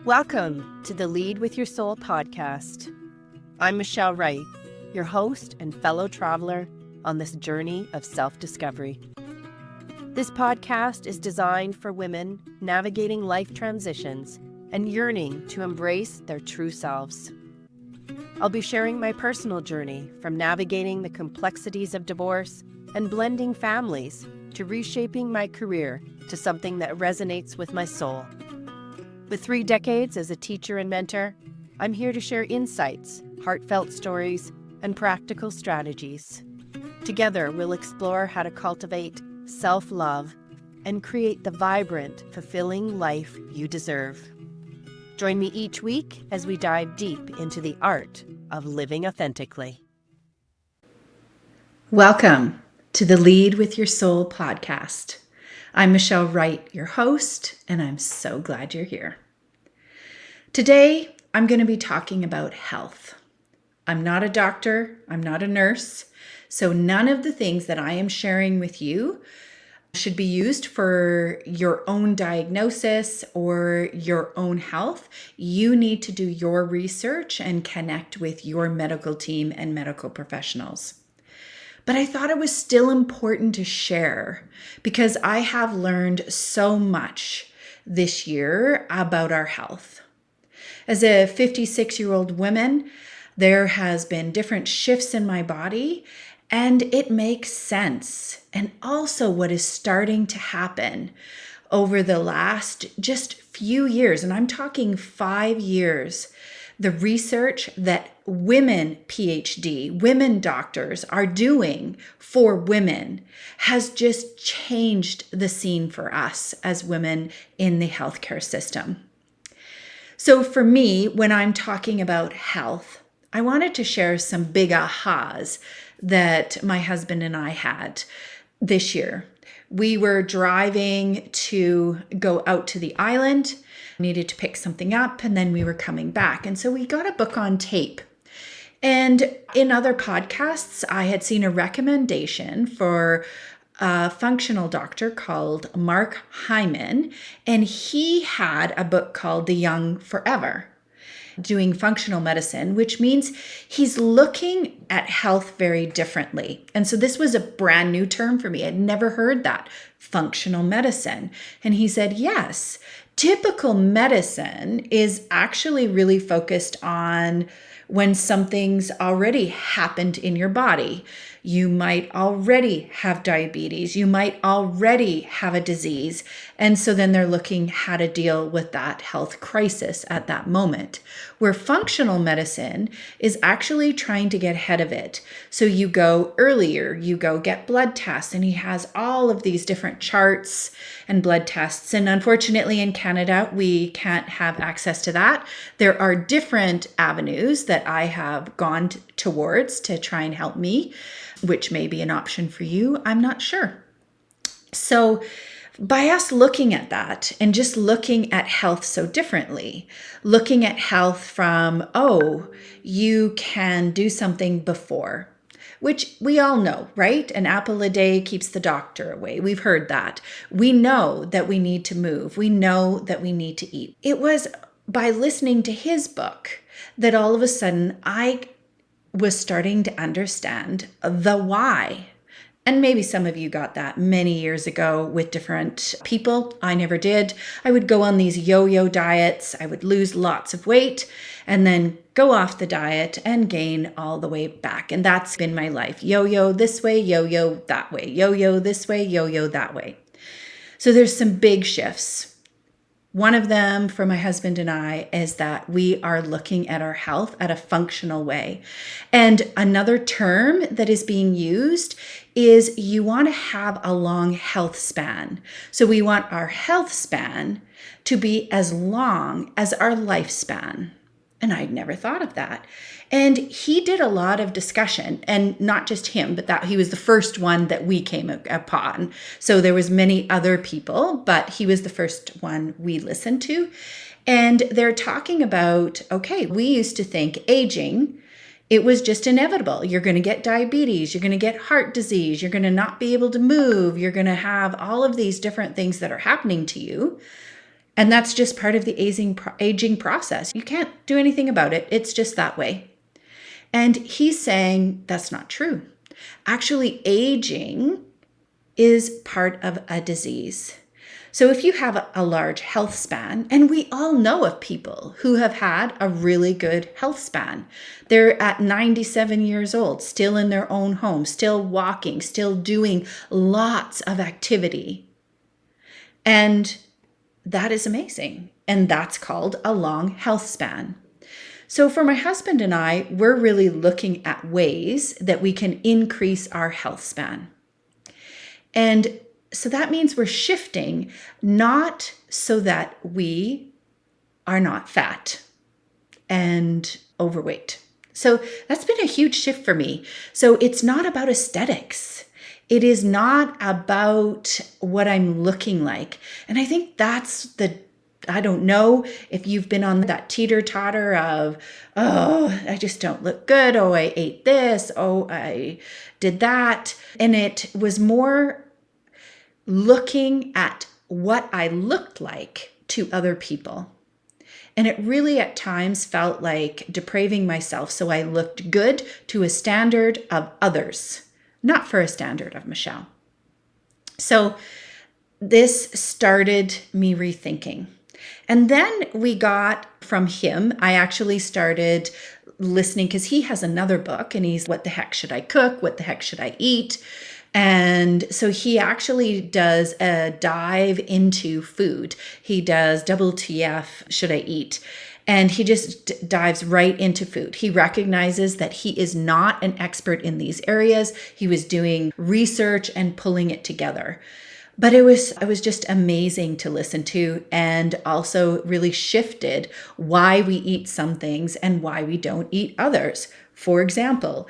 Welcome to the Lead with Your Soul podcast. I'm Michelle Wright, your host and fellow traveler on this journey of self-discovery. This podcast is designed for women navigating life transitions and yearning to embrace their true selves. I'll be sharing my personal journey from navigating the complexities of divorce and blending families to reshaping my career to something that resonates with my soul. With 3 decades as a teacher and mentor, I'm here to share insights, heartfelt stories, and practical strategies. Together, we'll explore how to cultivate self-love and create the vibrant, fulfilling life you deserve. Join me each week as we dive deep into the art of living authentically. Welcome to the Lead with Your Soul podcast. I'm Michelle Wright, your host, and I'm so glad you're here. Today, I'm going to be talking about health. I'm not a doctor, I'm not a nurse, so none of the things that I am sharing with you should be used for your own diagnosis or your own health. You need to do your research and connect with your medical team and medical professionals. But I thought it was still important to share because I have learned so much this year about our health. As a 56-year-old woman, there has been different shifts in my body, and it makes sense. And also what is starting to happen over the last just few years, and I'm talking 5 years, the research that women PhD, women doctors are doing for women has just changed the scene for us as women in the healthcare system. So for me, when I'm talking about health, I wanted to share some big ahas that my husband and I had this year. We were driving to go out to the island, needed to pick something up, and then we were coming back. And so we got a book on tape. And in other podcasts, I had seen a recommendation for a functional doctor called Mark Hyman, and he had a book called The Young Forever, doing functional medicine, which means he's looking at health very differently. And so this was a brand new term for me. I'd never heard that, functional medicine. And he said, yes, typical medicine is actually really focused on when something's already happened in your body. You might already have diabetes. You might already have a disease. And so then they're looking how to deal with that health crisis at that moment. Where functional medicine is actually trying to get ahead of it. So you go earlier, you go get blood tests, and he has all of these different charts and blood tests. And unfortunately in Canada, we can't have access to that. There are different avenues that I have gone towards to try and help me, which may be an option for you. I'm not sure. So by us looking at that and just looking at health so differently, looking at health from, you can do something before, which we all know, right? An apple a day keeps the doctor away. We've heard that. We know that we need to move. We know that we need to eat. It was by listening to his book that all of a sudden I was starting to understand the why. And maybe some of you got that many years ago with different people. I never did. I would go on these yo-yo diets. I would lose lots of weight and then go off the diet and gain all the way back. And that's been my life. Yo-yo this way, yo-yo that way. Yo-yo this way, yo-yo that way. So there's some big shifts. One of them for my husband and I is that we are looking at our health at a functional way. And another term that is being used is you want to have a long health span. So we want our health span to be as long as our lifespan. And I'd never thought of that. And he did a lot of discussion, and not just him, but that he was the first one that we came upon. So there was many other people, but he was the first one we listened to. And they're talking about, okay, we used to think aging, it was just inevitable. You're going to get diabetes, you're going to get heart disease, you're going to not be able to move, you're going to have all of these different things that are happening to you. And that's just part of the aging process. You can't do anything about it. It's just that way. And he's saying that's not true. Actually, aging is part of a disease. So if you have a large health span, and we all know of people who have had a really good health span, they're at 97 years old, still in their own home, still walking, still doing lots of activity. And that is amazing. And that's called a long health span. So for my husband and I, we're really looking at ways that we can increase our health span. And so that means we're shifting, not so that we are not fat and overweight. So that's been a huge shift for me. So it's not about aesthetics. It is not about what I'm looking like. And I think that's I don't know if you've been on that teeter-totter of, oh, I just don't look good. Oh, I ate this. Oh, I did that. And it was more looking at what I looked like to other people. And it really at times felt like depraving myself so I looked good to a standard of others, not for a standard of Michelle. So this started me rethinking. And then we got from him, I actually started listening because he has another book and he's What the Heck Should I Cook? What the Heck Should I Eat? And so he actually does a dive into food. He does WTF should I eat? And he just dives right into food. He recognizes that he is not an expert in these areas. He was doing research and pulling it together. But it was just amazing to listen to, and also really shifted why we eat some things and why we don't eat others. For example,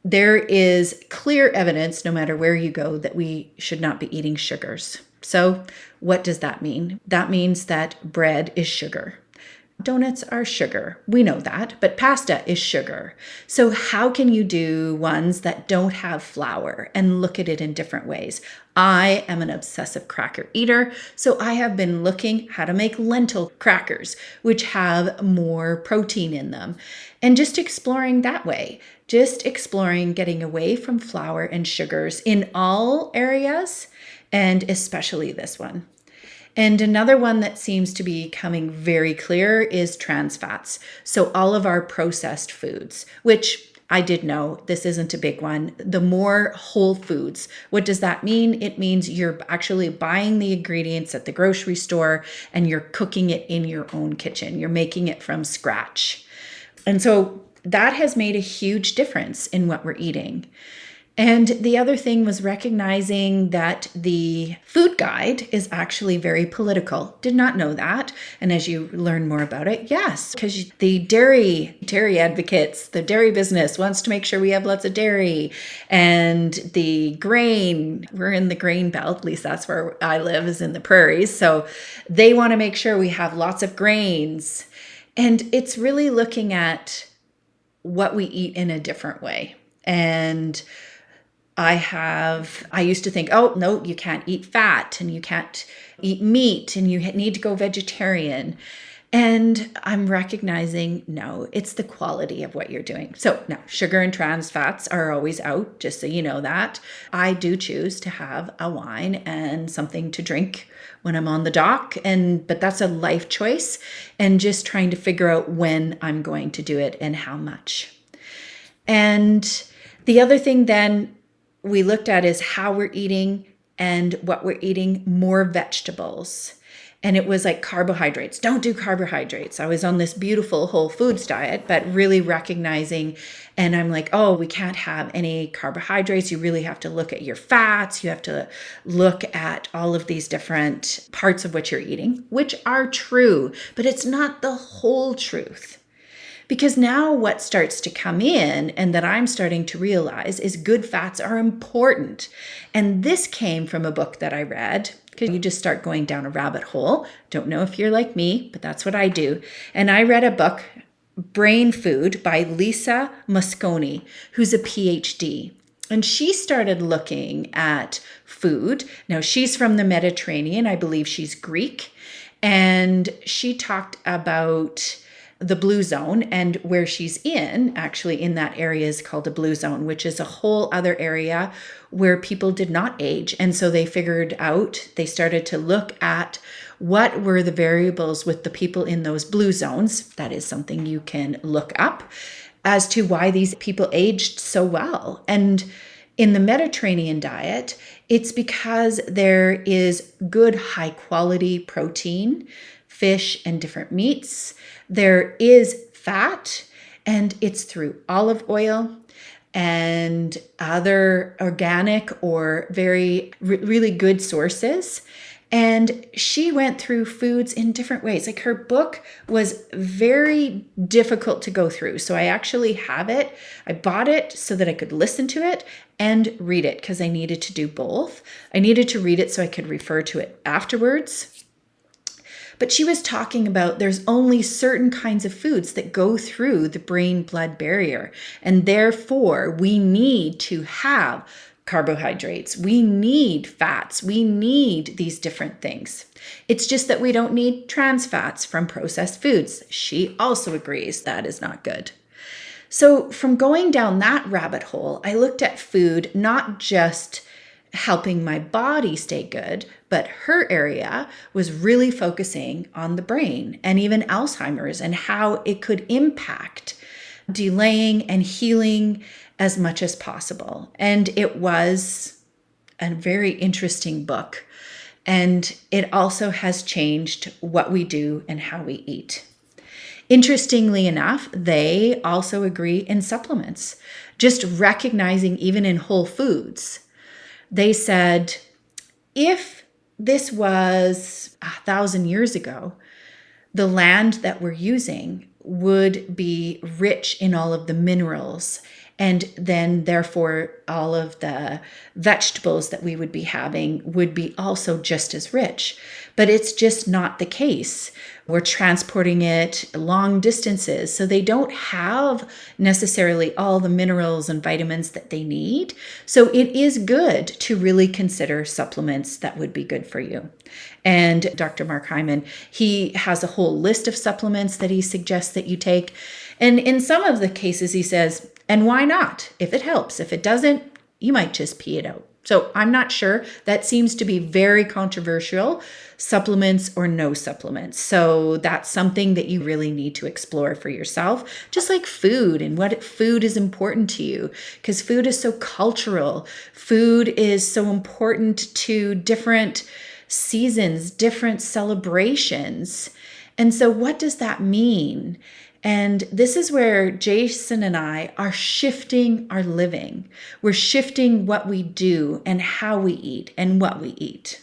there is clear evidence, no matter where you go, that we should not be eating sugars. So what does that mean? That means that bread is sugar. Donuts are sugar. We know that, but pasta is sugar. So how can you do ones that don't have flour and look at it in different ways? I am an obsessive cracker eater, so I have been looking how to make lentil crackers, which have more protein in them, and just exploring that way. Just exploring getting away from flour and sugars in all areas, and especially this one. And another one that seems to be coming very clear is trans fats. So all of our processed foods, which I did know, this isn't a big one. The more whole foods. What does that mean? It means you're actually buying the ingredients at the grocery store and you're cooking it in your own kitchen. You're making it from scratch. And so that has made a huge difference in what we're eating. And the other thing was recognizing that the food guide is actually very political. Did not know that. And as you learn more about it, yes, because the dairy advocates, the dairy business wants to make sure we have lots of dairy. And the grain, we're in the grain belt, at least that's where I live, is in the prairies. So they want to make sure we have lots of grains. And it's really looking at what we eat in a different way. And I used to think, oh, no, you can't eat fat and you can't eat meat and you need to go vegetarian. And I'm recognizing, no, it's the quality of what you're doing. So now sugar and trans fats are always out, just so you know that. I do choose to have a wine and something to drink when I'm on the dock, but that's a life choice, and just trying to figure out when I'm going to do it and how much. And the other thing then we looked at is how we're eating and what we're eating, more vegetables. And it was like carbohydrates. Don't do carbohydrates. I was on this beautiful whole foods diet, but really recognizing, and I'm like, oh, we can't have any carbohydrates. You really have to look at your fats. You have to look at all of these different parts of what you're eating, which are true, but it's not the whole truth. Because now what starts to come in, and that I'm starting to realize, is good fats are important. And this came from a book that I read, because you just start going down a rabbit hole. Don't know if you're like me, but that's what I do. And I read a book, Brain Food, by Lisa Mosconi, who's a PhD. And she started looking at food. Now, she's from the Mediterranean. I believe she's Greek. And she talked about the blue zone, and where she's actually in that area is called a blue zone, which is a whole other area where people did not age. And so they started to look at what were the variables with the people in those blue zones. That is something you can look up as to why these people aged so well. And in the Mediterranean diet, it's because there is good high quality protein, fish, and different meats. There is fat, and it's through olive oil and other organic or really good sources. And she went through foods in different ways. Like, her book was very difficult to go through. So I actually have it. I bought it so that I could listen to it and read it, because I needed to do both. I needed to read it so I could refer to it afterwards. But she was talking about there's only certain kinds of foods that go through the brain-blood barrier. And therefore, we need to have carbohydrates. We need fats. We need these different things. It's just that we don't need trans fats from processed foods. She also agrees that is not good. So from going down that rabbit hole, I looked at food not just helping my body stay good, but her area was really focusing on the brain and even Alzheimer's and how it could impact delaying and healing as much as possible. And it was a very interesting book. And it also has changed what we do and how we eat. Interestingly enough, they also agree in supplements, just recognizing even in whole foods. They said, if this was 1,000 years ago, the land that we're using would be rich in all of the minerals, and then therefore all of the vegetables that we would be having would be also just as rich. But it's just not the case. We're transporting it long distances, so they don't have necessarily all the minerals and vitamins that they need. So it is good to really consider supplements that would be good for you. And Dr. Mark Hyman, he has a whole list of supplements that he suggests that you take. And in some of the cases, he says, and why not? If it helps. If it doesn't, you might just pee it out. So I'm not sure. That seems to be very controversial, supplements or no supplements. So that's something that you really need to explore for yourself, just like food and what food is important to you, because food is so cultural. Food is so important to different seasons, different celebrations. And so what does that mean? And this is where Jason and I are shifting our living. We're shifting what we do and how we eat and what we eat.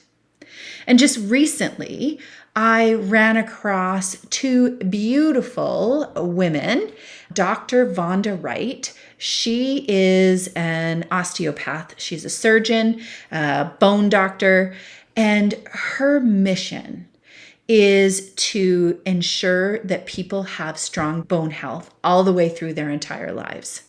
And just recently, I ran across two beautiful women, Dr. Vonda Wright. She is an osteopath. She's a surgeon, a bone doctor, and her mission is to ensure that people have strong bone health all the way through their entire lives.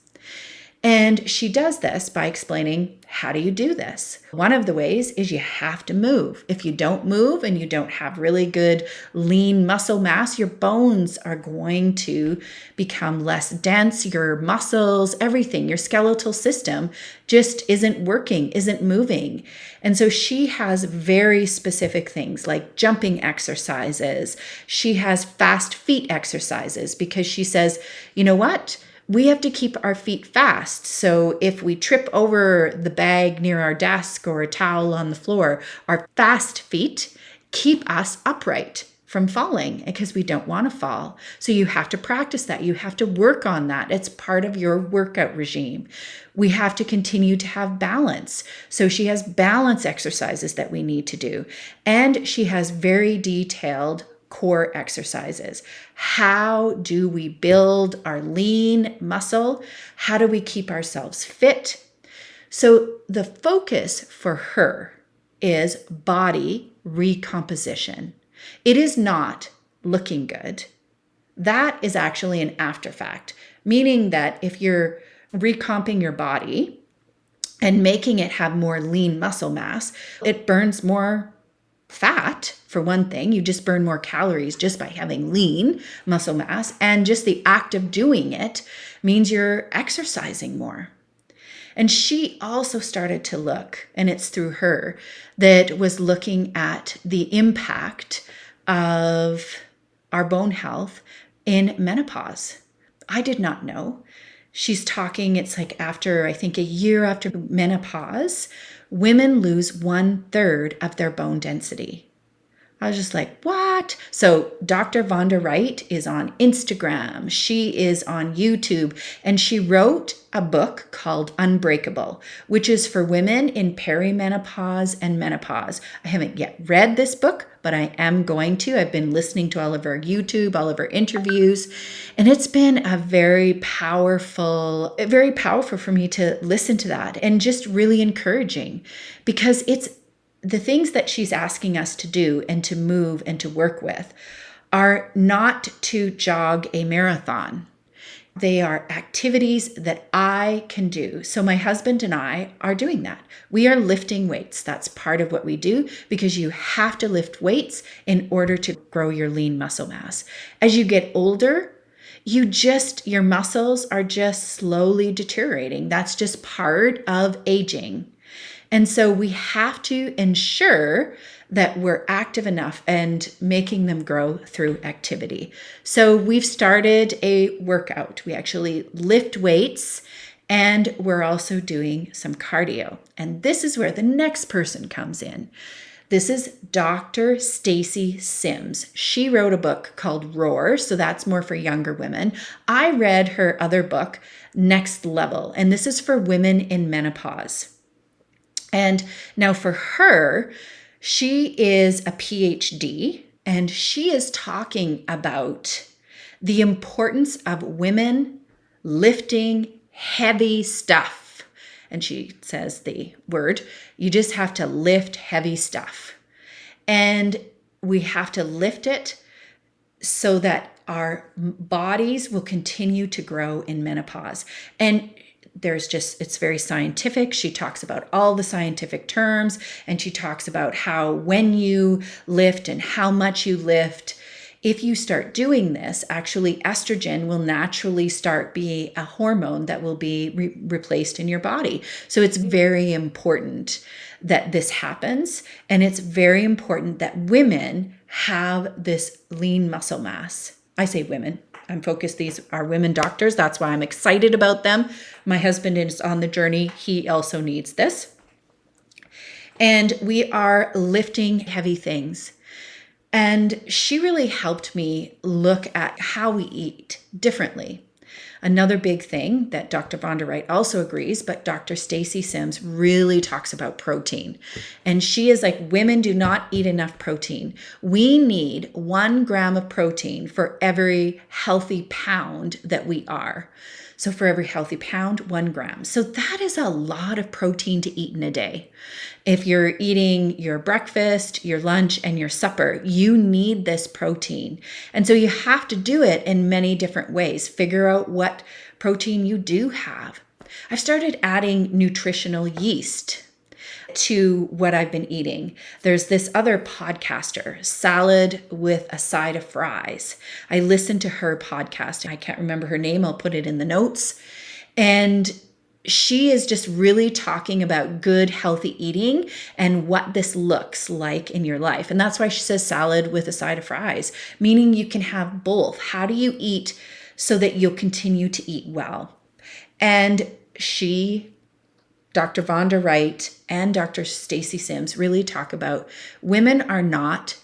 And she does this by explaining, how do you do this? One of the ways is you have to move. If you don't move and you don't have really good lean muscle mass, your bones are going to become less dense. Your muscles, everything, your skeletal system just isn't working, isn't moving. And so she has very specific things like jumping exercises. She has fast feet exercises because she says, you know what? We have to keep our feet fast. So if we trip over the bag near our desk or a towel on the floor, our fast feet keep us upright from falling because we don't want to fall. So you have to practice that. You have to work on that. It's part of your workout regime. We have to continue to have balance. So she has balance exercises that we need to do. And she has very detailed core exercises. How do we build our lean muscle? How do we keep ourselves fit? So the focus for her is body recomposition. It is not looking good. That is actually an after fact, meaning that if you're recomping your body and making it have more lean muscle mass, it burns more fat, for one thing. You just burn more calories just by having lean muscle mass. And just the act of doing it means you're exercising more. And she also started to look, and it's through her, that was looking at the impact of our bone health in menopause. I did not know. She's talking, it's like after, I think a year after menopause, women lose 1/3 of their bone density. I was just like, what? So Dr. Vonda Wright is on Instagram. She is on YouTube. And she wrote a book called Unbreakable, which is for women in perimenopause and menopause. I haven't yet read this book, but I am going to. I've been listening to all of her YouTube, all of her interviews. And it's been very powerful for me to listen to that, and just really encouraging, because it's the things that she's asking us to do and to move and to work with are not to jog a marathon. They are activities that I can do. So my husband and I are doing that. We are lifting weights. That's part of what we do, because you have to lift weights in order to grow your lean muscle mass. As you get older, your muscles are just slowly deteriorating. That's just part of aging. And so we have to ensure that we're active enough and making them grow through activity. So we've started a workout. We actually lift weights, and we're also doing some cardio. And this is where the next person comes in. This is Dr. Stacy Sims. She wrote a book called Roar, so that's more for younger women. I read her other book, Next Level, and this is for women in menopause. And now for her, she is a PhD, and she is talking about the importance of women lifting heavy stuff. And she says the word, you just have to lift heavy stuff. And we have to lift it so that our bodies will continue to grow in menopause. And it's very scientific. She talks about all the scientific terms, and she talks about how when you lift and how much you lift, if you start doing this, actually estrogen will naturally start being a hormone that will be replaced in your body. So it's very important that this happens, and it's very important that women have this lean muscle mass. I say women. I'm focused, these are women doctors. That's why I'm excited about them. My husband is on the journey. He also needs this. And we are lifting heavy things. And she really helped me look at how we eat differently. Another big thing that Dr. Vonda Wright also agrees, but Dr. Stacy Sims really talks about protein. And she is like, women do not eat enough protein. We need 1 gram of protein for every healthy pound that we are. So for every healthy pound, 1 gram. So that is a lot of protein to eat in a day. If you're eating your breakfast, your lunch, and your supper, you need this protein. And so you have to do it in many different ways. Figure out what protein you do have. I've started adding nutritional yeast to what I've been eating. There's this other podcaster, Salad with a Side of Fries. I listened to her podcast. I can't remember her name. I'll put it in the notes. And she is just really talking about good, healthy eating and what this looks like in your life. And that's why she says salad with a side of fries, meaning you can have both. How do you eat so that you'll continue to eat well? And Dr. Vonda Wright and Dr. Stacy Sims really talk about women are not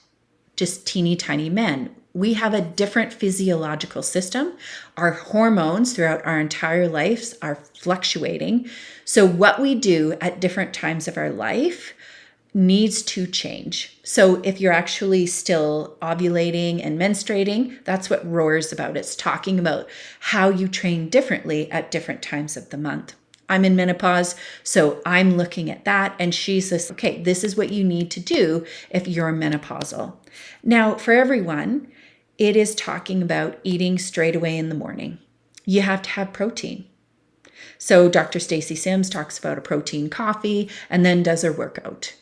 just teeny tiny men. We have a different physiological system. Our hormones throughout our entire lives are fluctuating. So what we do at different times of our life needs to change. So if you're actually still ovulating and menstruating, that's what Roar is about. It's talking about how you train differently at different times of the month. I'm in menopause, so I'm looking at that, and she says, okay, this is what you need to do if you're menopausal. Now, for everyone, it is talking about eating straight away in the morning. You have to have protein. So Dr. Stacy Sims talks about a protein coffee and then does her workout.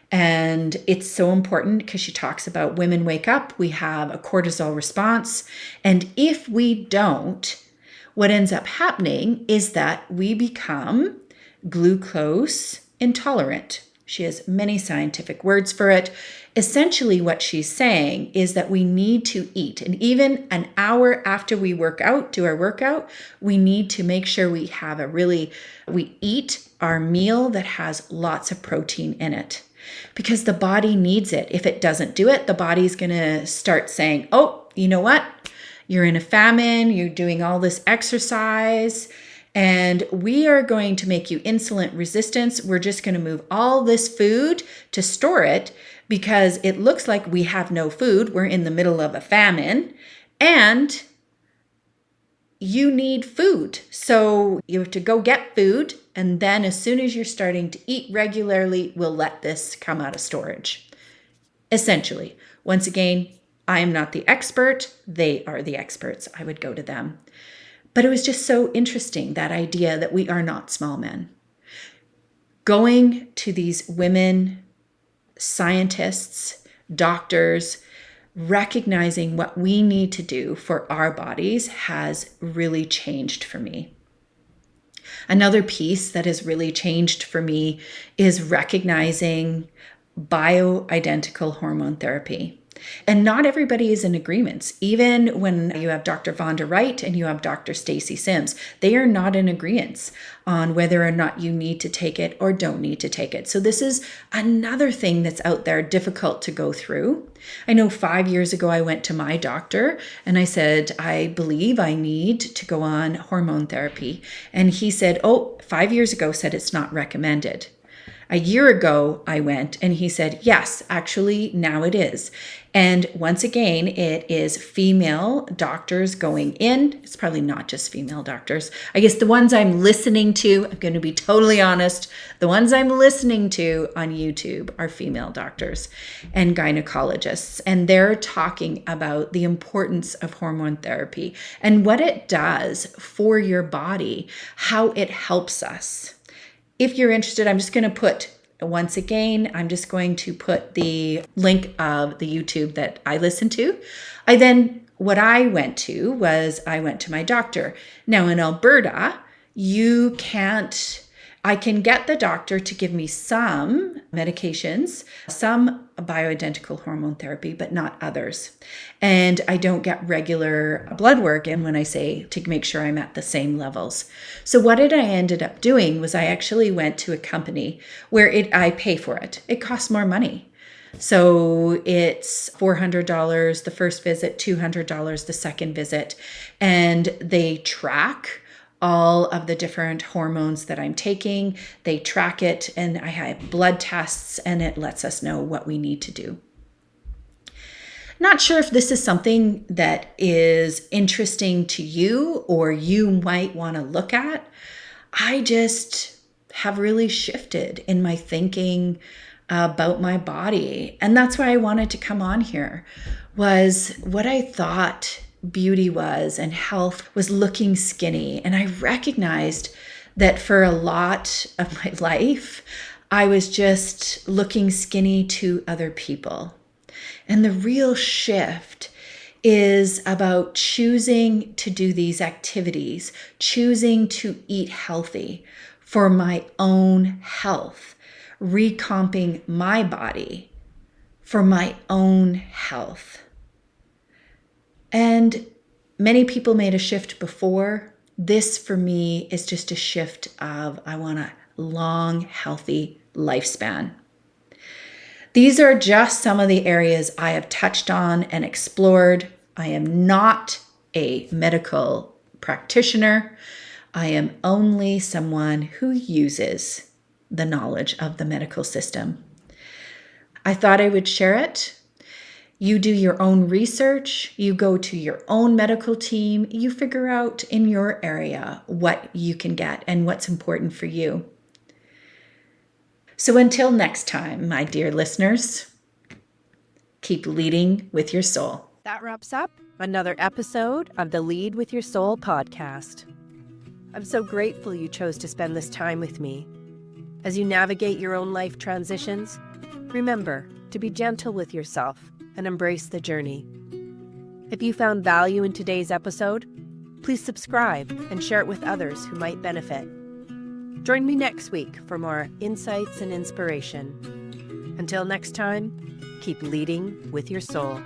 And it's so important because she talks about women wake up, we have a cortisol response. And if we don't, what ends up happening is that we become glucose intolerant. She has many scientific words for it. Essentially, what she's saying is that we need to eat. And even an hour after we do our workout, we need to make sure we eat our meal that has lots of protein in it. Because the body needs it. If it doesn't do it, the body's going to start saying, oh, you know what? You're in a famine, you're doing all this exercise, and we are going to make you insulin resistant. We're just going to move all this food to store it because it looks like we have no food. We're in the middle of a famine, and you need food. So you have to go get food. And then as soon as you're starting to eat regularly, we'll let this come out of storage. Essentially, once again, I am not the expert. They are the experts. I would go to them. But it was just so interesting, that idea that we are not small men. Going to these women, scientists, doctors, recognizing what we need to do for our bodies has really changed for me. Another piece that has really changed for me is recognizing bioidentical hormone therapy. And not everybody is in agreement. Even when you have Dr. Wright and you have Dr. Stacy Sims, they are not in agreement on whether or not you need to take it or don't need to take it. So this is another thing that's out there, difficult to go through. I know 5 years ago, I went to my doctor and I said, I believe I need to go on hormone therapy. And he said, 5 years ago said it's not recommended. A year ago, I went and he said, yes, actually, now it is. And once again, it is female doctors going in. It's probably not just female doctors. I guess the ones I'm listening to, I'm going to be totally honest, the ones I'm listening to on YouTube are female doctors and gynecologists. And they're talking about the importance of hormone therapy and what it does for your body, how it helps us. If you're interested, I'm just going to put the link of the YouTube that I listen to. What I went to my doctor. Now in Alberta, I can get the doctor to give me some medications, some bioidentical hormone therapy, but not others. And I don't get regular blood work. And when I say to make sure I'm at the same levels. So what I ended up doing was I actually went to a company where I pay for it. It costs more money. So it's $400 the first visit, $200 the second visit. And they track all of the different hormones that I'm taking. They track it, and I have blood tests, and it lets us know what we need to do. Not sure if this is something that is interesting to you or you might want to look at. I just have really shifted in my thinking about my body. And that's why I wanted to come on here, was what I thought beauty was and health was looking skinny. And I recognized that for a lot of my life, I was just looking skinny to other people. And the real shift is about choosing to do these activities, choosing to eat healthy for my own health, recomping my body for my own health. And many people made a shift before. This for me is just a shift of I want a long, healthy lifespan. These are just some of the areas I have touched on and explored. I am not a medical practitioner. I am only someone who uses the knowledge of the medical system. I thought I would share it. You do your own research, you go to your own medical team, you figure out in your area what you can get and what's important for you. So until next time, my dear listeners, keep leading with your soul. That wraps up another episode of the Lead with Your Soul podcast. I'm so grateful you chose to spend this time with me. As you navigate your own life transitions, Remember to be gentle with yourself and embrace the journey. If you found value in today's episode, please subscribe and share it with others who might benefit. Join me next week for more insights and inspiration. Until next time, keep leading with your soul.